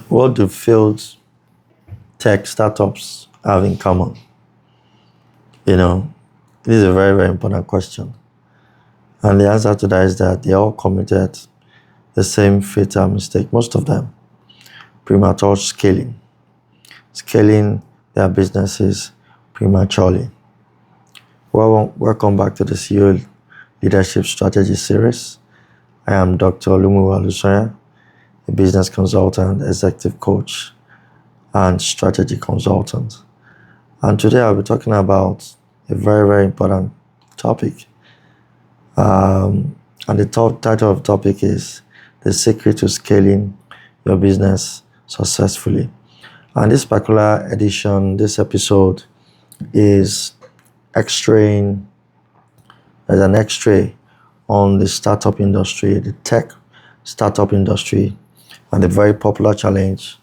What do failed tech startups have in common? You know, this is a very, very important question. And the answer to that is that they all committed the same fatal mistake, most of them, premature scaling their businesses prematurely. Welcome back to the CEO Leadership Strategy Series. I am Dr. Olumuwa Lusoya, a business consultant, executive coach, and strategy consultant. And today I'll be talking about a very, very important topic. And the title of the topic is The Secret to Scaling Your Business Successfully. And this particular edition, this episode is an X-ray on the startup industry, the tech startup industry, and the very popular challenge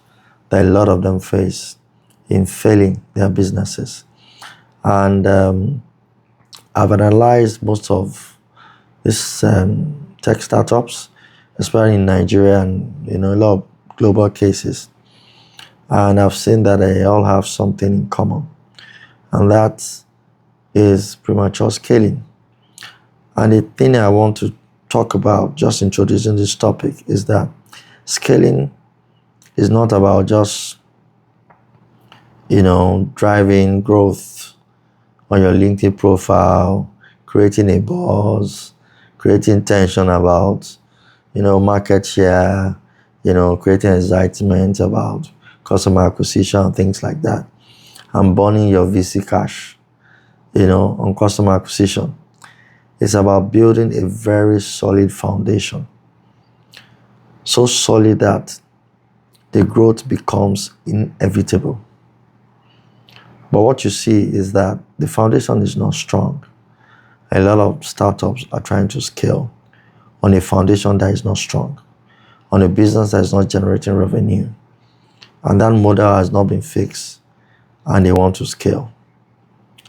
that a lot of them face in failing their businesses. And I've analyzed most of these tech startups, especially in Nigeria and a lot of global cases. And I've seen that they all have something in common, and that is premature scaling. And the thing I want to talk about, just introducing this topic, is that scaling is not about just, driving growth on your LinkedIn profile, creating a buzz, creating tension about, market share, creating excitement about customer acquisition and things like that, and burning your VC cash, on customer acquisition. It's about building a very solid foundation. So solid that the growth becomes inevitable. But what you see is that the foundation is not strong. A lot of startups are trying to scale on a foundation that is not strong, on a business that is not generating revenue. And that model has not been fixed, and they want to scale.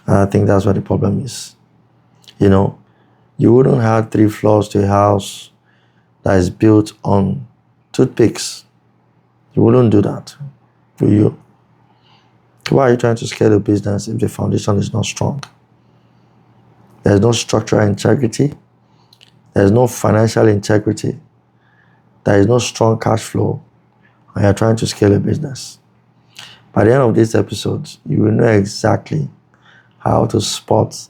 And I think that's where the problem is. You wouldn't have 3 floors to a house that is built on toothpicks. You wouldn't do that, will you? Why are you trying to scale a business if the foundation is not strong? There's no structural integrity. There's no financial integrity. There is no strong cash flow, and you're trying to scale a business. By the end of this episode, you will know exactly how to spot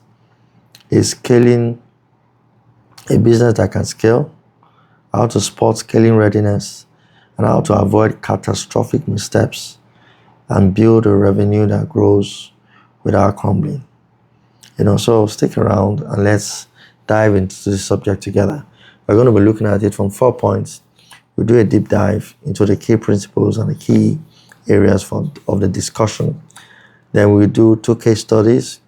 a business that can scale, how to spot scaling readiness, and how to avoid catastrophic missteps and build a revenue that grows without crumbling. So stick around and let's dive into this subject together. We're going to be looking at it from 4 points. We'll do a deep dive into the key principles and the key areas of the discussion. Then we'll do 2 case studies,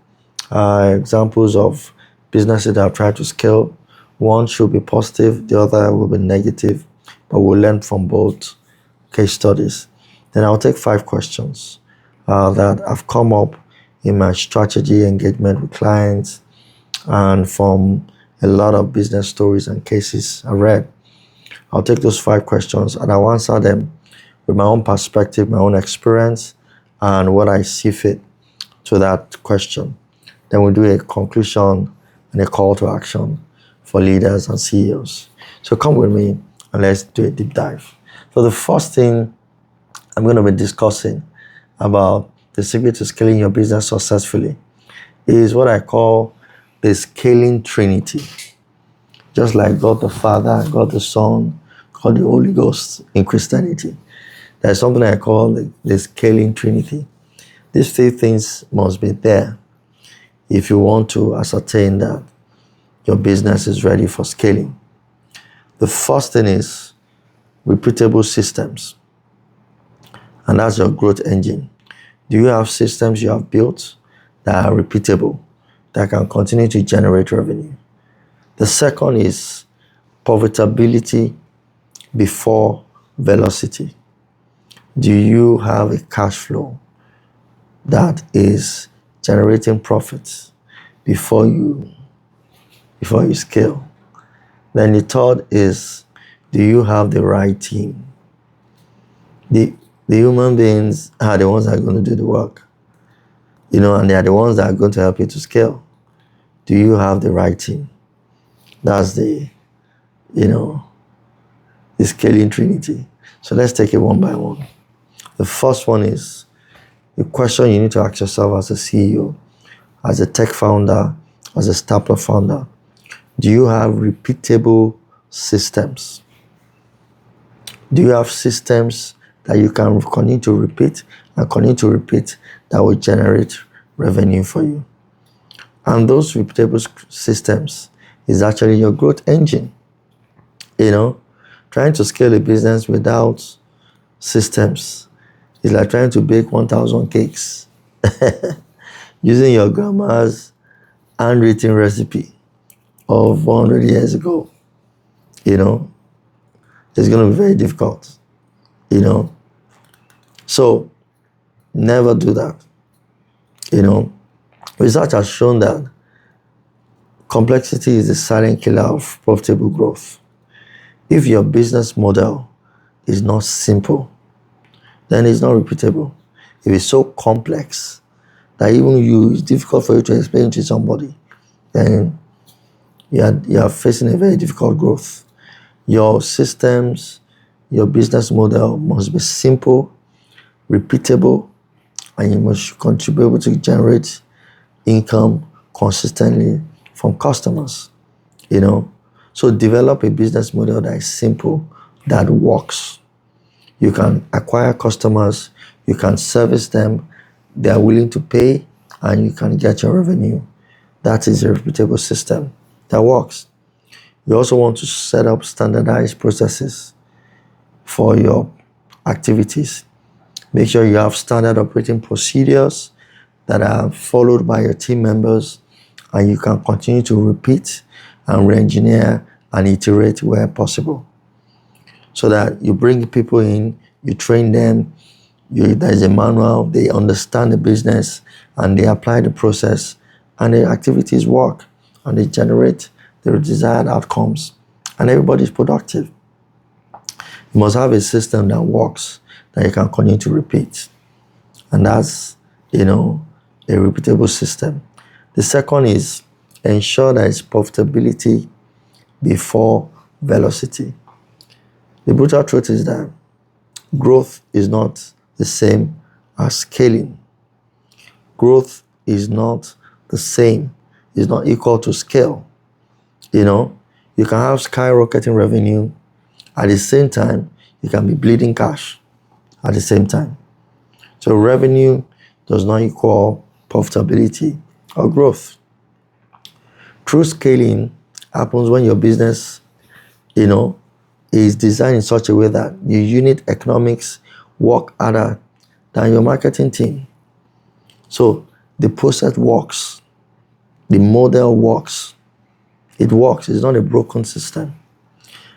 examples of businesses that have tried to scale. One should be positive, the other will be negative, but we'll learn from both case studies. Then I'll take 5 questions that have come up in my strategy engagement with clients and from a lot of business stories and cases I read. I'll take those 5 questions and I'll answer them with my own perspective, my own experience, and what I see fit to that question. Then we'll do a conclusion and a call to action for leaders and CEOs. So come with me and let's do a deep dive. So the first thing I'm going to be discussing about the secret to scaling your business successfully is what I call the scaling trinity. Just like God the Father, God the Son, God the Holy Ghost in Christianity. There's something I call the scaling trinity. These 3 things must be there if you want to ascertain that your business is ready for scaling. The first thing is repeatable systems. And that's your growth engine. Do you have systems you have built that are repeatable, that can continue to generate revenue? The second is profitability before velocity. Do you have a cash flow that is generating profits before you scale? Then the third is, do you have the right team? The human beings are the ones that are going to do the work, and they are the ones that are going to help you to scale. Do you have the right team? That's the scaling trinity. So let's take it one by one. The first one is the question you need to ask yourself as a CEO, as a tech founder, as a startup founder. Do you have repeatable systems? Do you have systems that you can continue to repeat and continue to repeat that will generate revenue for you? And those repeatable systems is actually your growth engine. Trying to scale a business without systems is like trying to bake 1,000 cakes using your grandma's handwritten recipe of 100 years ago. It's going to be very difficult. So never do that. Research has shown that complexity is the silent killer of profitable growth. If your business model is not simple, then it's not repeatable. If it's so complex that even it's difficult for you to explain to somebody, then you are facing a very difficult growth. Your systems, your business model must be simple, repeatable, and you must contribute to generate income consistently from customers. So develop a business model that is simple, that works. You can acquire customers, you can service them, they are willing to pay, and you can get your revenue. That is a repeatable system that works. You also want to set up standardized processes for your activities. Make sure you have standard operating procedures that are followed by your team members, and you can continue to repeat and re-engineer and iterate where possible. So that you bring people in, you train them, there's a manual, they understand the business, and they apply the process, and the activities work, and they generate the desired outcomes, and everybody's productive. You must have a system that works, that you can continue to repeat. And that's, a repeatable system. The second is ensure that it's profitability before velocity. The brutal truth is that growth is not the same as scaling. Growth is not the same, is not equal to scale. You can have skyrocketing revenue. At the same time, you can be bleeding cash at the same time. So revenue does not equal profitability or growth. True scaling happens when your business, is designed in such a way that your unit economics work harder than your marketing team. So the process works. The model works. It works. It's not a broken system.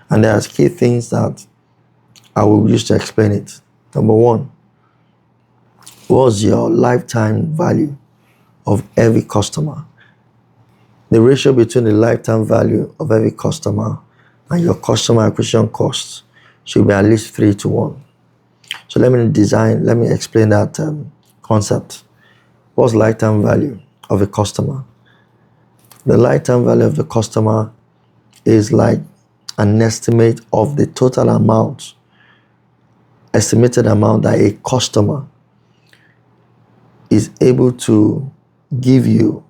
And there's key things that I will use to explain it. Number one, what's your lifetime value of every customer? The ratio between the lifetime value of every customer and your customer acquisition costs should be at least 3-1. So let me explain that concept. What's lifetime value of a customer? The lifetime value of the customer is like an estimate of the total estimated amount that a customer is able to give you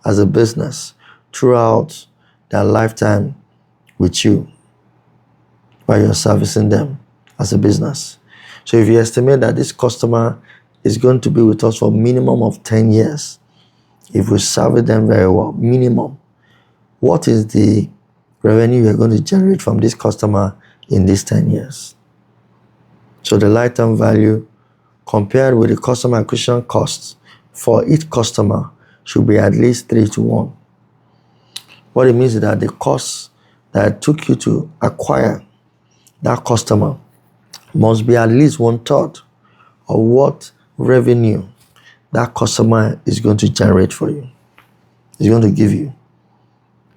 as a business throughout their lifetime with you while you're servicing them as a business. So if you estimate that this customer is going to be with us for a minimum of 10 years, if we serve them very well, minimum, what is the revenue you're going to generate from this customer in these 10 years? So the lifetime value compared with the customer acquisition costs for each customer should be at least 3-1. What it means is that the cost that it took you to acquire that customer must be at least 1/3 of what revenue that customer is going to generate for you, is going to give you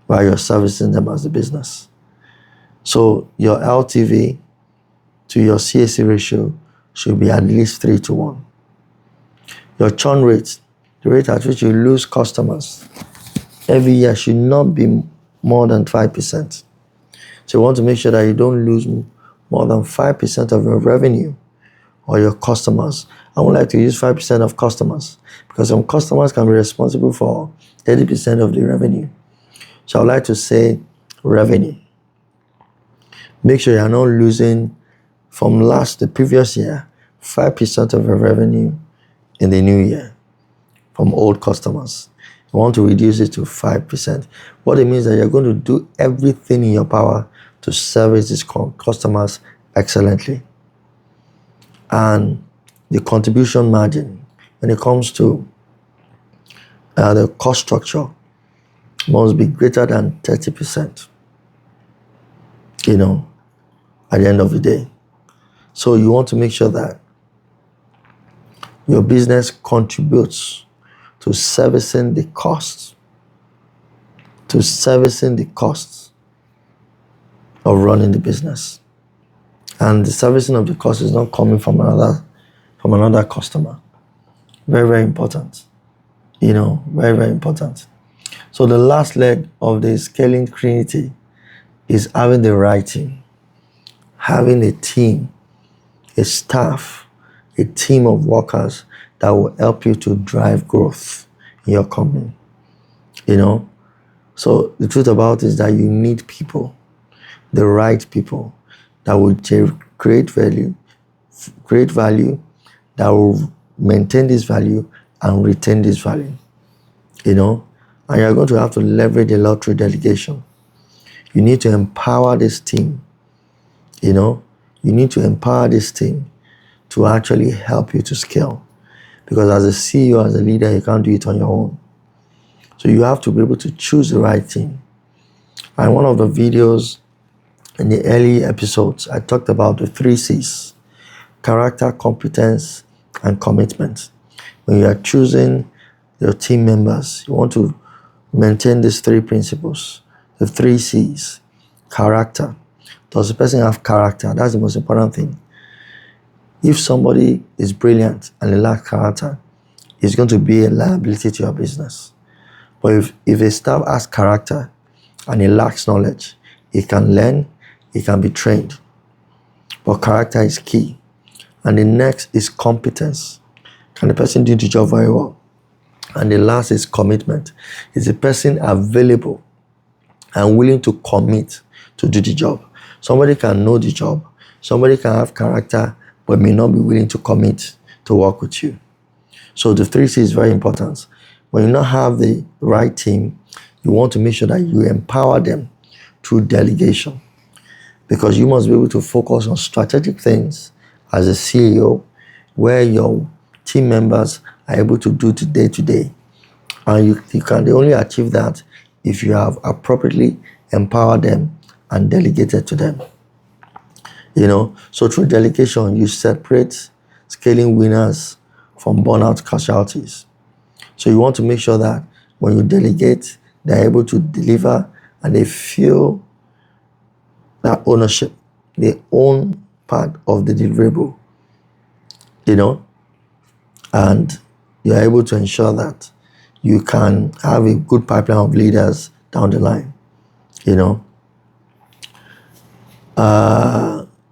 while you're servicing them as a business. So your LTV to your CAC ratio should be at least 3 to 1. Your churn rate, the rate at which you lose customers every year, should not be more than 5%. So you want to make sure that you don't lose more than 5% of your revenue or your customers. I would like to use 5% of customers because some customers can be responsible for 30% of the revenue. So I would like to say revenue. Make sure you're not losing from the previous year, 5% of your revenue in the new year from old customers. You want to reduce it to 5%. What it means is that you're going to do everything in your power to service these customers excellently. And the contribution margin, when it comes to the cost structure, must be greater than 30%, at the end of the day. So you want to make sure that your business contributes to servicing the costs, of running the business. And the servicing of the cost is not coming from another customer. Very, very important. Very, very important. So the last leg of the scaling trinity is having the right team. Having a team, a staff, a team of workers that will help you to drive growth in your company. So the truth about it is that you need people, the right people that will create value, that will maintain this value and retain this value. And you're going to have to leverage a lot through delegation. You need to empower this team. You need to empower this team to actually help you to scale. Because as a CEO, as a leader, you can't do it on your own. So you have to be able to choose the right team. And one of the videos in the early episodes, I talked about the 3 C's: character, competence, and commitment. When you are choosing your team members, you want to maintain these 3 principles, the 3 C's. Character. Does the person have character? That's the most important thing. If somebody is brilliant and they lack character, it's going to be a liability to your business. But if a staff has character and he lacks knowledge, he can learn, he can be trained. But character is key. And the next is competence. Can the person do the job very well? And the last is commitment. Is the person available and willing to commit to do the job? Somebody can know the job. Somebody can have character, but may not be willing to commit to work with you. So the 3 C's is very important. When you not have the right team, you want to make sure that you empower them through delegation. Because you must be able to focus on strategic things as a CEO, where your team members are able to do day to day. And you can only achieve that if you have appropriately empowered them and delegated to them. So through delegation, you separate scaling winners from burnout casualties. So you want to make sure that when you delegate, they're able to deliver and they feel that ownership. They own part of the deliverable, and you're able to ensure that you can have a good pipeline of leaders down the line,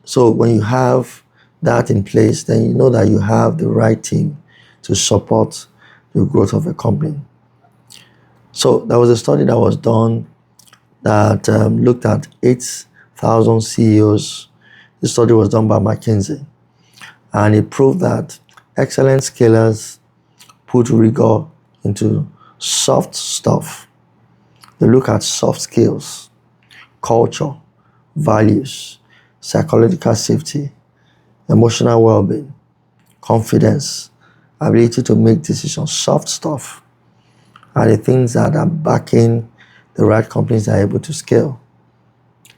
So when you have that in place, then you know that you have the right team to support the growth of a company. So there was a study that was done that looked at 8,000 CEOs. The study was done by McKinsey, and it proved that excellent scalers put rigor into soft stuff. They look at soft skills, culture, values, psychological safety, emotional well-being, confidence, ability to make decisions. Soft stuff are the things that are backing the right companies that are able to scale.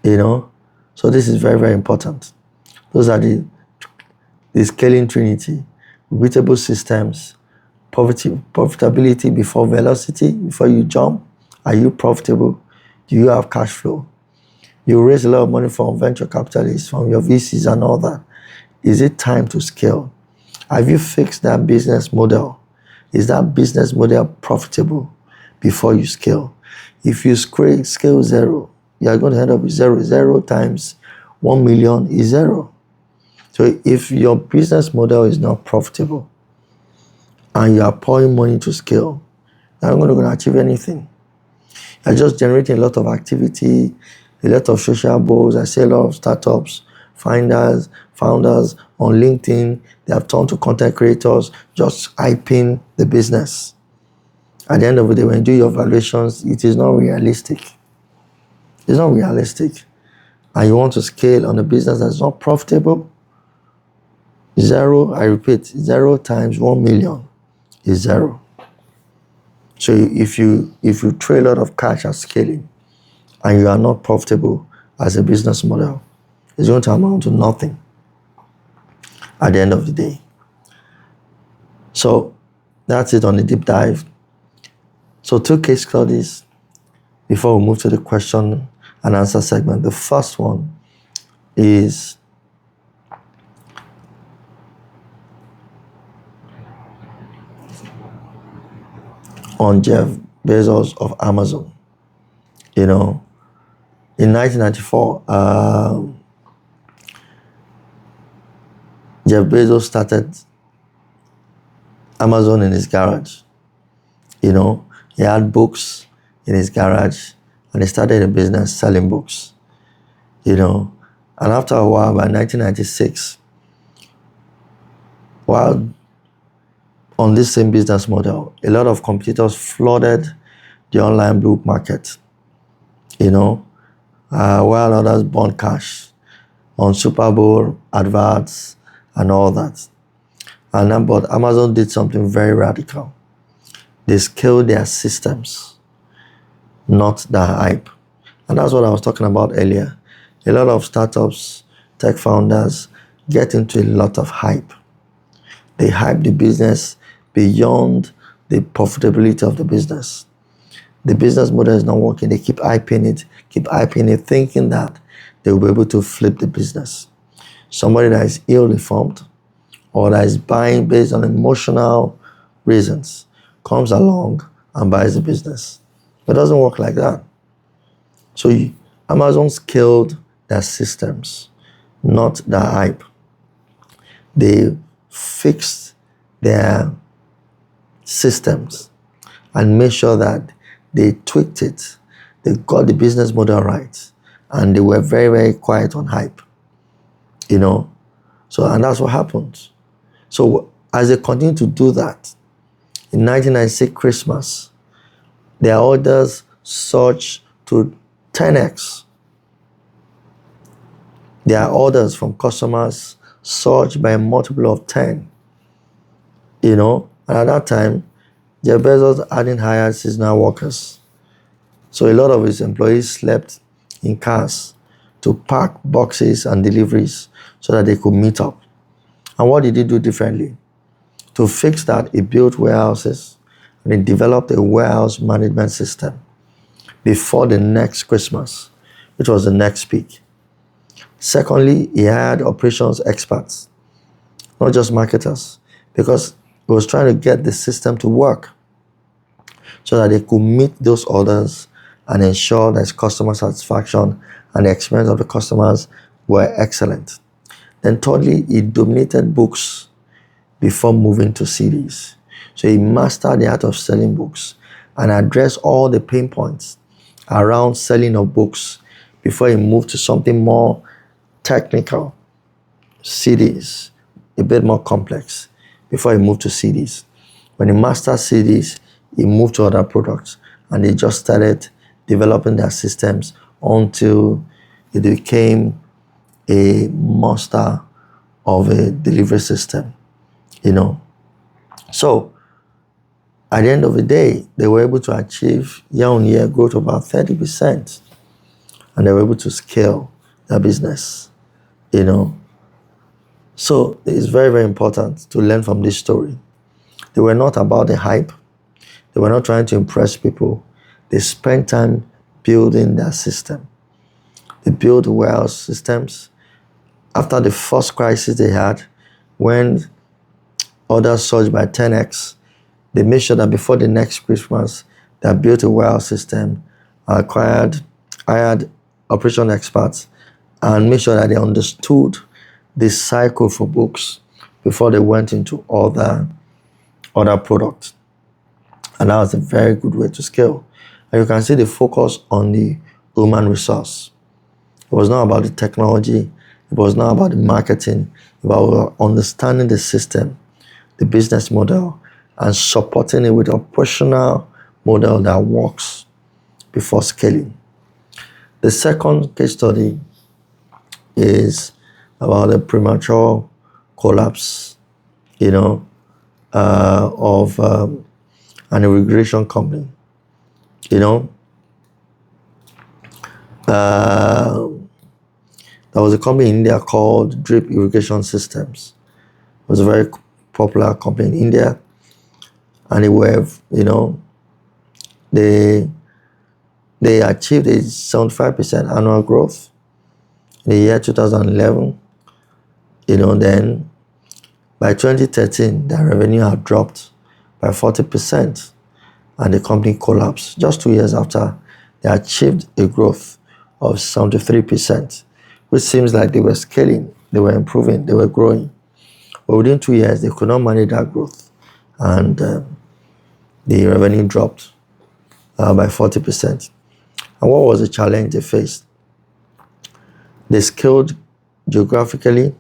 So this is very, very important. Those are the scaling trinity: repeatable systems, profitability before velocity. Before you jump, are you profitable? Do you have cash flow? You raise a lot of money from venture capitalists, from your VCs and all that. Is it time to scale? Have you fixed that business model? Is that business model profitable before you scale? If you scale zero, you are going to end up with zero. 0 times 1 million is zero. So if your business model is not profitable and you are pouring money to scale, you're not going to achieve anything. You're just generating a lot of activity, a lot of social buzz. I see a lot of startups, founders on LinkedIn. They have turned to content creators, just hyping the business. At the end of the day, when you do your valuations, it is not realistic. It's not realistic. And you want to scale on a business that's not profitable? Zero, I repeat, 0 times 1 million is zero. So if you throw a lot of cash at scaling and you are not profitable as a business model, it's going to amount to nothing at the end of the day. So that's it on the deep dive. So 2 case studies before we move to the question and answer segment. The first one is on Jeff Bezos of Amazon. In 1994, Jeff Bezos started Amazon in his garage. He had books in his garage and he started a business selling books. And after a while, by 1996, while on this same business model, a lot of competitors flooded the online book market, while others burned cash on Super Bowl adverts and all that. But Amazon did something very radical. They scaled their systems, not the hype. And that's what I was talking about earlier. A lot of startups, tech founders get into a lot of hype. They hype the business beyond the profitability of the business. The business model is not working. They keep hyping it, thinking that they will be able to flip the business. Somebody that is ill-informed or that is buying based on emotional reasons comes along and buys the business. It doesn't work like that. So Amazon scaled their systems, not the hype. They fixed their systems and made sure that they tweaked it. They got the business model right. And they were very, very quiet on hype. So, and that's what happened. So as they continue to do that, in 1996 Christmas, their orders surged to 10x. Their orders from customers surged by a multiple of 10. And at that time, Jeff Bezos hadn't hired seasonal workers. So a lot of his employees slept in cars to pack boxes and deliveries so that they could meet up. And what did he do differently? To fix that, he built warehouses and he developed a warehouse management system before the next Christmas, which was the next peak. Secondly, he hired operations experts, not just marketers, because he was trying to get the system to work so that they could meet those orders and ensure that customer satisfaction and the experience of the customers were excellent. Then thirdly, he dominated books before moving to CDs. So he mastered the art of selling books and addressed all the pain points around selling of books before he moved to something more technical, CDs, a bit more complex, before he moved to CDs. When he mastered CDs, he moved to other products and they just started developing their systems until it became a master of a delivery system, So at the end of the day, they were able to achieve year-on-year growth of about 30%, and they were able to scale their business, So it's very, very important to learn from this story. They were not about the hype. They were not trying to impress people. They spent time building their system. They built warehouse systems, after the first crisis they had, when orders surged by 10x, they made sure that before the next Christmas, they built a warehouse system, hired operation experts, and made sure that they understood the cycle for books before they went into other products. And that was a very good way to scale. And you can see the focus on the human resource. It was not about the technology. It was not about the marketing. It was about understanding the system, the business model, and supporting it with an operational model that works before scaling. The second case study is about the premature collapse, of an irrigation company. There was a company in India called Drip Irrigation Systems. It was a very popular company in India, and they achieved a 75% annual growth in the year 2011. Then by 2013, their revenue had dropped by 40%, and the company collapsed. Just 2 years after, they achieved a growth of 73%, which seems like they were scaling, they were improving, they were growing. But within 2 years, they could not manage that growth, and the revenue dropped by 40%. And what was the challenge they faced? They scaled geographically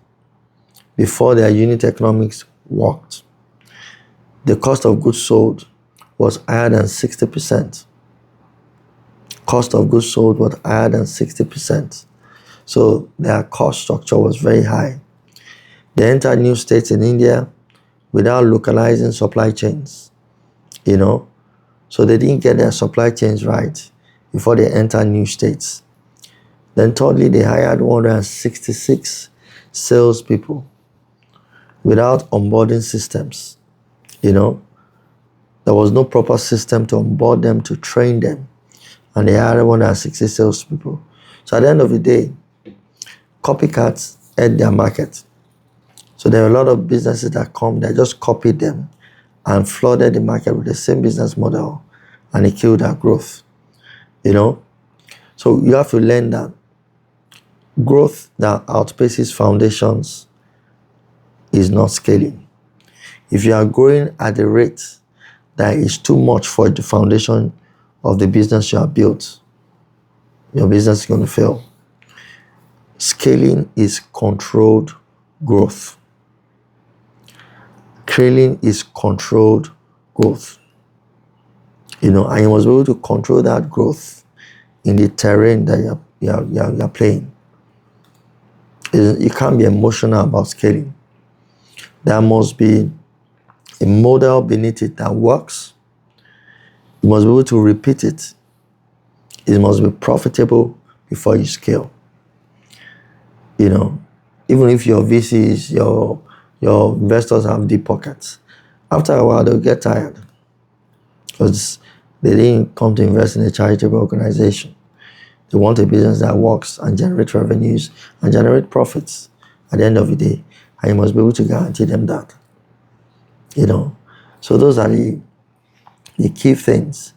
before their unit economics worked. The cost of goods sold was higher than 60%. Cost of goods sold was higher than 60%. So their cost structure was very high. They entered new states in India without localizing supply chains, So they didn't get their supply chains right before they entered new states. Then thirdly, they hired 166 salespeople without onboarding systems. There was no proper system to onboard them, to train them. And they hired 160 salespeople. So at the end of the day, copycats ate their market. So there are a lot of businesses that come, that just copied them and flooded the market with the same business model, and it killed their growth. So you have to learn that growth that outpaces foundations is not scaling. If you are growing at a rate that is too much for the foundation of the business you have built, your business is going to fail. Scaling is controlled growth. Scaling is controlled growth. And you must be able to control that growth in the terrain that you're playing. You can't be emotional about scaling. There must be a model beneath it that works. You must be able to repeat it. It must be profitable before you scale. Even if your VCs, your investors have deep pockets, after a while they'll get tired, because they didn't come to invest in a charitable organization. They want a business that works and generates revenues and generate profits at the end of the day. And you must be able to guarantee them that. So those are the key things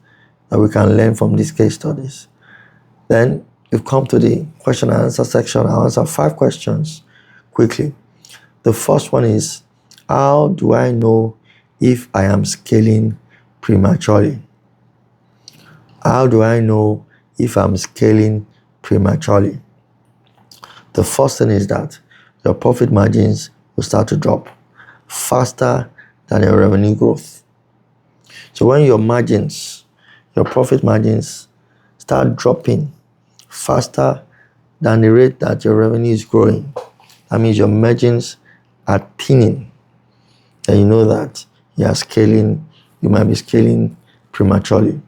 that we can learn from these case studies. Then we've come to the question and answer section. I'll answer 5 questions quickly. The first one is, how do I know if I am scaling prematurely? How do I know if I'm scaling prematurely? The first thing is that your profit margins will start to drop faster than your revenue growth. So when your profit margins start dropping faster than the rate that your revenue is growing, that means your margins are thinning. And you know that you might be scaling prematurely.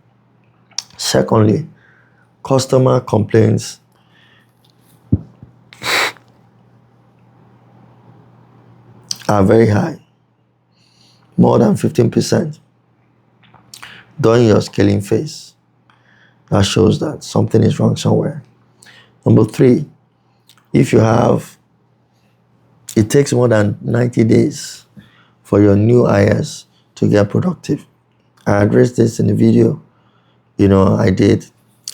Secondly, customer complaints are very high, more than 15% during your scaling phase. That shows that something is wrong somewhere. Number 3, if you have It takes more than 90 days for your new hires to get productive. I addressed this in the video, I did,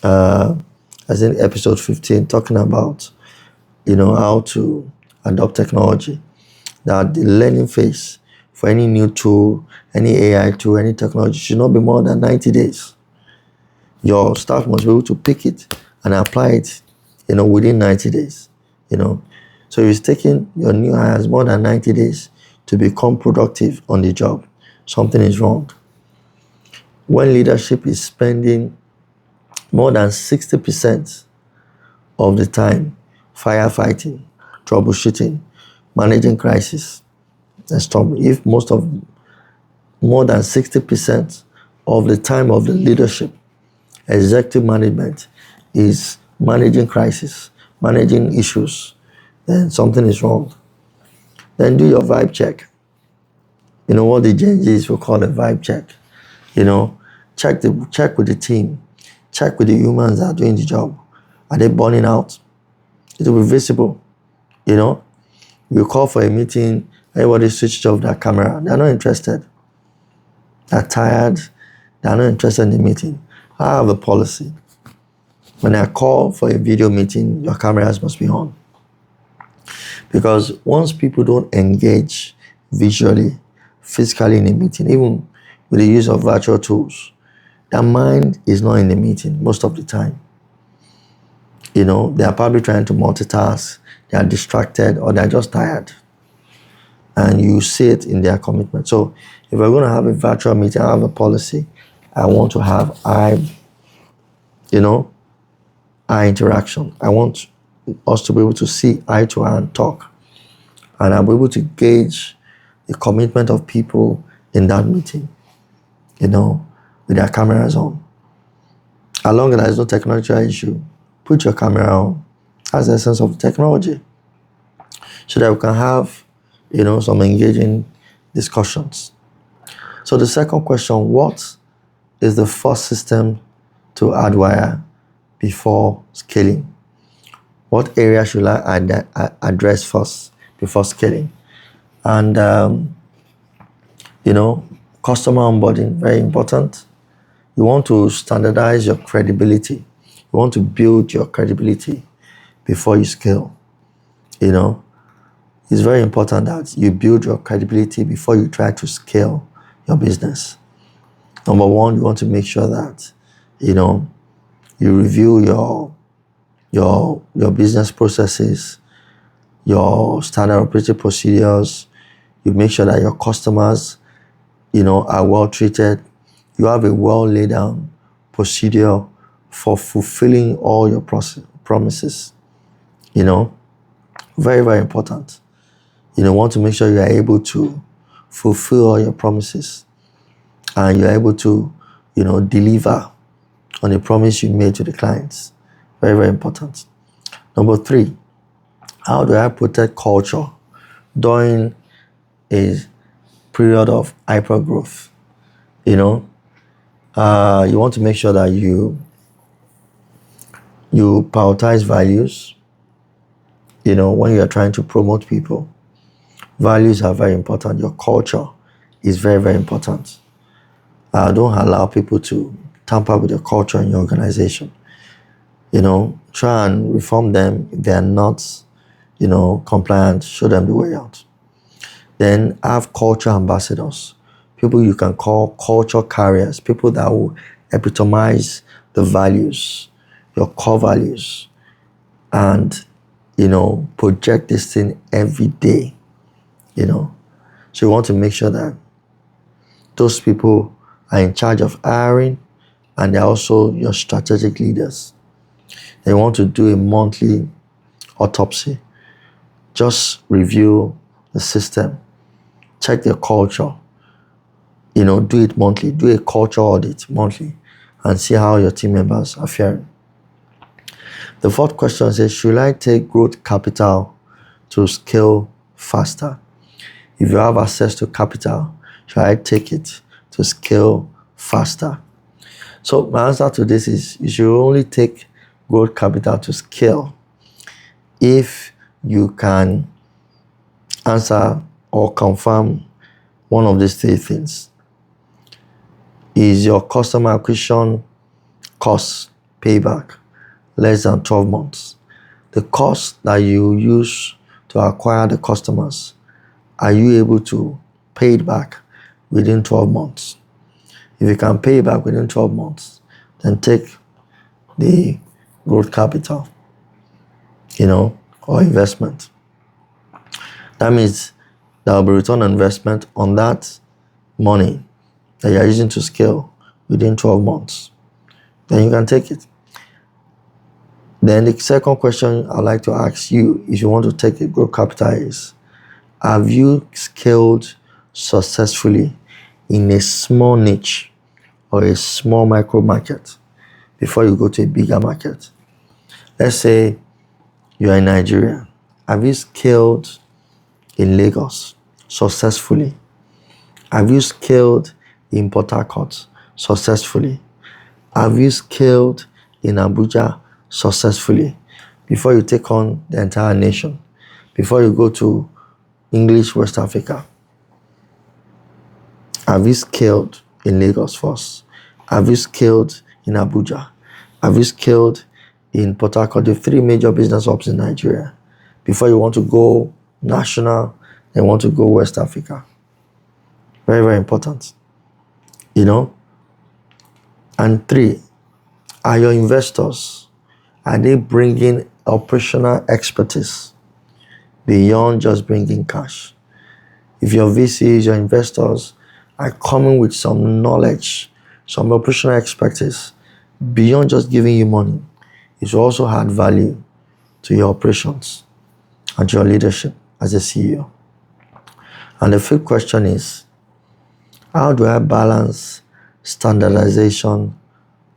as in episode 15, talking about, how to adopt technology. That the learning phase for any new tool, any AI tool, any technology should not be more than 90 days. Your staff must be able to pick it and apply it, within 90 days, So if it's taking your new hires more than 90 days to become productive on the job, something is wrong. When leadership is spending more than 60% of the time firefighting, troubleshooting, managing crisis, if more than 60% of the time of the leadership, executive management, is managing crisis, managing issues, then something is wrong. Then do your vibe check. What the Gen Zs will call a vibe check. Check with the team. Check with the humans that are doing the job. Are they burning out? It will be visible. You call for a meeting, everybody switched off their camera. They're not interested. They're tired. They're not interested in the meeting. I have a policy. When I call for a video meeting, your cameras must be on. Because once people don't engage visually, physically in a meeting, even with the use of virtual tools, their mind is not in the meeting most of the time. They are probably trying to multitask, they are distracted, or they're just tired. And you see it in their commitment. So if we're going to have a virtual meeting, I have a policy. I want to have eye interaction. I want us to be able to see eye to eye and talk. And I'll be able to gauge the commitment of people in that meeting, with their cameras on. As long as there's no technological issue, put your camera on. That's the essence of the technology. So that we can have, some engaging discussions. So the second question, what is the first system to hardwire before scaling? What area should I address first before scaling? And, customer onboarding, very important. You want to standardize your credibility. You want to build your credibility before you scale. It's very important that you build your credibility before you try to scale your business. Number one, you want to make sure that, you review your business processes, your standard operating procedures. You make sure that your customers, are well treated. You have a well laid down procedure for fulfilling all your promises. Very, very important. Want to make sure you are able to fulfill all your promises and you're able to, deliver on the promise you made to the clients. Very, very important. Number 3, how do I protect culture during a period of hyper growth? You want to make sure that you prioritize values. When you're trying to promote people, values are very important. Your culture is very, very important. Don't allow people to tamper with your culture in your organization. Try and reform them. If they are not, compliant, show them the way out. Then have culture ambassadors, people you can call culture carriers, people that will epitomize the values, your core values, and, project this thing every day, So you want to make sure that those people are in charge of hiring and they're also your strategic leaders. They want to do a monthly autopsy. Just review the system, check their culture, do it monthly, do a culture audit monthly and see how your team members are faring. The fourth question says, should I take growth capital to scale faster? If you have access to capital, should I take it to scale faster? So my answer to this is you should only take growth capital to scale if you can answer or confirm one of these three things. Is your customer acquisition cost payback less than 12 months? The cost that you use to acquire the customers, are you able to pay it back within 12 months? If you can pay it back within 12 months, then take the growth capital, or investment. That means there will be return on investment on that money that you're using to scale within 12 months. Then you can take it. Then the second question I'd like to ask you, if you want to take a growth capital, is, have you scaled successfully in a small niche or a small micro market before you go to a bigger market? Let's say you are in Nigeria. Have you scaled in Lagos successfully? Have you scaled in Port Harcourt successfully? Have you scaled in Abuja successfully before you take on the entire nation, before you go to English West Africa? Have you scaled in Lagos first? Have you scaled in Abuja? Have you scaled in Port Harcourt, the three major business hubs in Nigeria, before you want to go national and want to go West Africa? Very, very important. And three, are your investors, are they bringing operational expertise beyond just bringing cash? If your VCs, your investors are coming with some knowledge, some operational expertise beyond just giving you money, it will also add value to your operations and to your leadership as a CEO. And the fifth question is, how do I balance standardization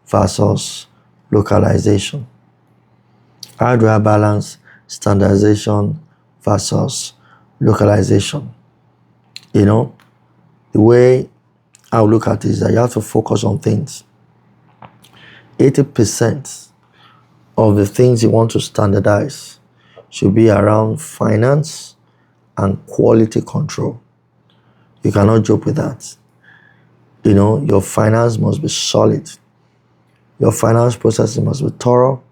versus localization? How do I balance standardization versus localization? The way I look at it is that you have to focus on things. 80% of the things you want to standardize should be around finance and quality control. You cannot joke with that. Your finance must be solid. Your finance processes must be thorough.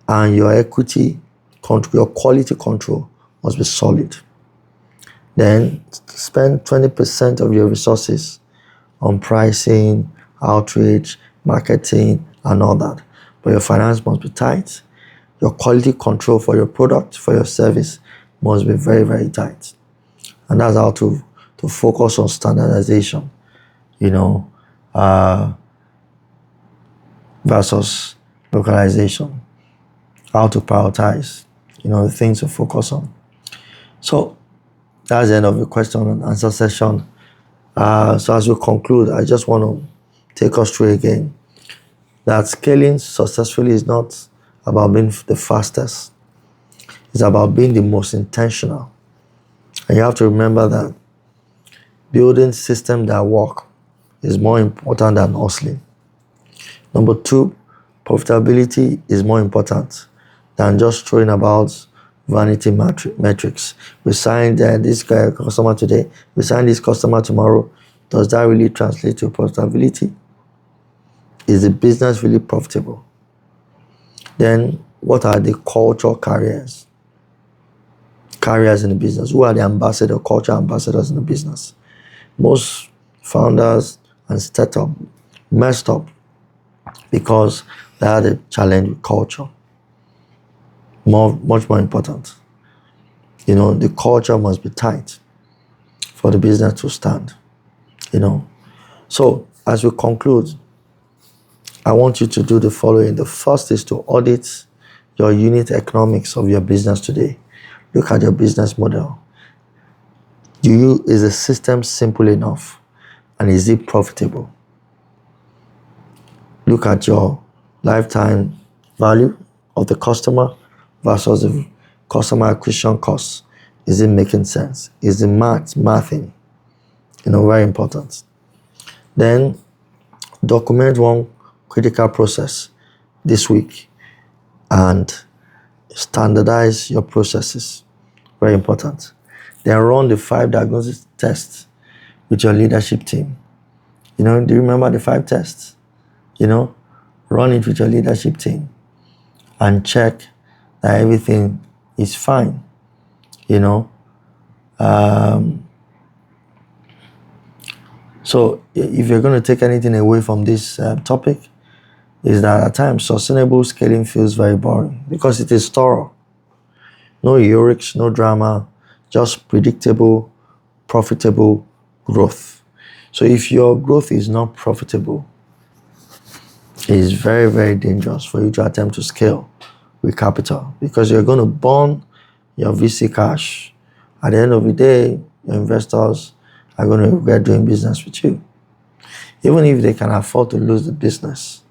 And your equity control, your quality control must be solid. Then spend 20% of your resources on pricing, outreach, marketing, and all that. But your finance must be tight. Your quality control for your product, for your service, must be very, very tight. And that's how to focus on standardization, versus localization. How to prioritize, the things to focus on. So that's the end of the question and answer session. So as we conclude, I just want to take us through again that scaling successfully is not about being the fastest. It's about being the most intentional. And you have to remember that building systems that work is more important than hustling. Number two, profitability is more important than just throwing about vanity metrics. We signed this customer today, we signed this customer tomorrow. Does that really translate to profitability? Is the business really profitable? Then what are the culture carriers? Carriers in the business. Who are the culture ambassadors in the business? Most founders and startups messed up because they had a challenge with culture. Much more important. The culture must be tight for the business to stand. So as we conclude, I want you to do the following. The first is to audit your unit economics of your business today. Look at your business model. Is the system simple enough? And is it profitable? Look at your lifetime value of the customer versus the customer acquisition costs. Is it making sense? Is the mathing? Very important. Then document one critical process this week and standardize your processes. Very important. Then run the 5 diagnosis tests with your leadership team. Do you remember the 5 tests? Run it with your leadership team and check that everything is fine. So if you're going to take anything away from this topic, is that at times sustainable scaling feels very boring because it is thorough. No heroics, no drama, just predictable, profitable growth. So if your growth is not profitable, it is very, very dangerous for you to attempt to scale with capital because you're going to burn your VC cash. At the end of the day, your investors are going to regret doing business with you. Even if they can afford to lose the business,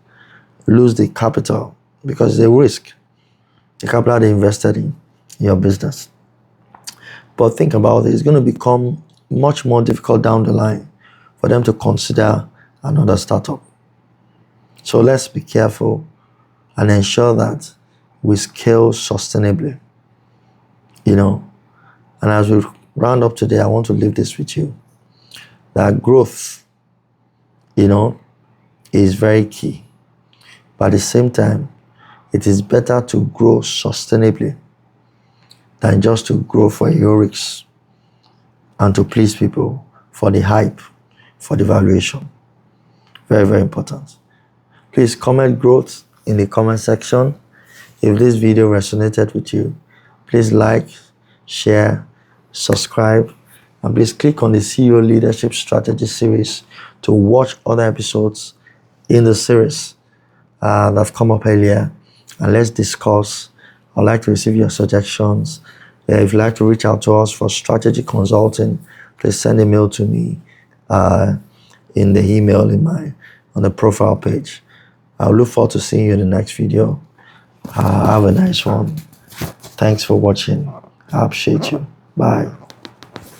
lose the capital, because it's a risk. The capital they invested in your business. But think about it, it's going to become much more difficult down the line for them to consider another startup. So let's be careful and ensure that we scale sustainably. And as we round up today, I want to leave this with you. That growth, is very key. But at the same time, it is better to grow sustainably than just to grow for heroics and to please people for the hype, for the valuation. Very, very important. Please comment growth in the comment section. If this video resonated with you, please like, share, subscribe, and please click on the CEO Leadership Strategy series to watch other episodes in the series that have come up earlier. And let's discuss. I'd like to receive your suggestions. If you'd like to reach out to us for strategy consulting, please send a mail to me in the email on the profile page. I look forward to seeing you in the next video. Have a nice one. Thanks for watching. I appreciate you. Bye.